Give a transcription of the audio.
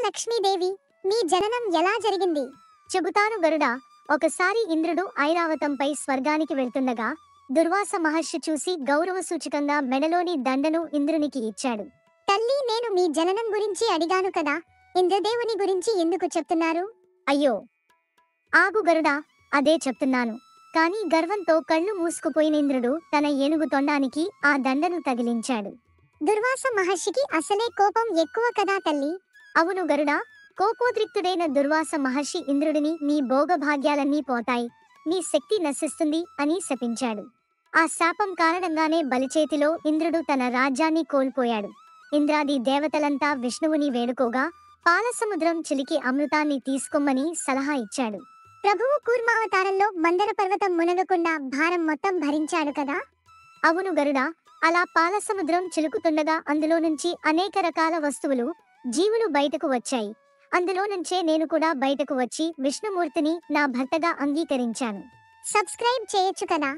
లక్ష్మీదేవి, మీ జననం ఎలా జరిగింది? చెబుతాను గరుడా. ఒకసారి ఇంద్రుడు ఐరావతంపై స్వర్గానికి వెళ్తుండగా దుర్వాస మహర్షి చూసి గౌరవ సూచకంగా మెడలోని దండను ఇంద్రునికి ఇచ్చాడు. తల్లి, నేను మీ జననం గురించి అడిగాను కదా, ఇంద్రదేవుని గురించి ఎందుకు చెప్తున్నారు? అయ్యో ఆగు గరుడా, అదే చెప్తున్నాను. కాని గర్వంతో కళ్ళు మూసుకుపోయిన ఇంద్రుడు తన ఏనుగు తొండానికి ఆ దండను తగిలించాడు. దుర్వాస మహర్షికి అసలే కోపం ఎక్కువ కదా తల్లి. అవును గరుడా, కోపోద్రిక్తుడైన దుర్వాస మహర్షి ఇంద్రుడిని నీ భోగభాగ్యాలన్నీ పోతాయి, నీ శక్తి నశిస్తుంది అని శపించాడు. ఆ శాపం కారణంగానే బలిచేతిలో ఇంద్రుడు తన రాజ్యాన్ని కోల్పోయాడు. ఇంద్రాది దేవతలంతా విష్ణువుని వేడుకోగా పాలసముద్రం చిలికి అమృతాన్ని తీసుకోమని సలహా ఇచ్చాడు. ప్రభువు కూర్మావతారంలో మందర పర్వతం మునగకుండా భారం మొత్తం భరించాడు కదా. అవును గరుడా, అలా పాలసముద్రం చిలుకుతుండగా అందులో నుంచి అనేక రకాల వస్తువులు, జీవులు బయటకు వచ్చాయి. అందులో నుంచే నేను కూడా బయటకు వచ్చి విష్ణుమూర్తిని నా భర్తగా అంగీకరించాను. సబ్స్క్రైబ్ చేయొచ్చు కదా.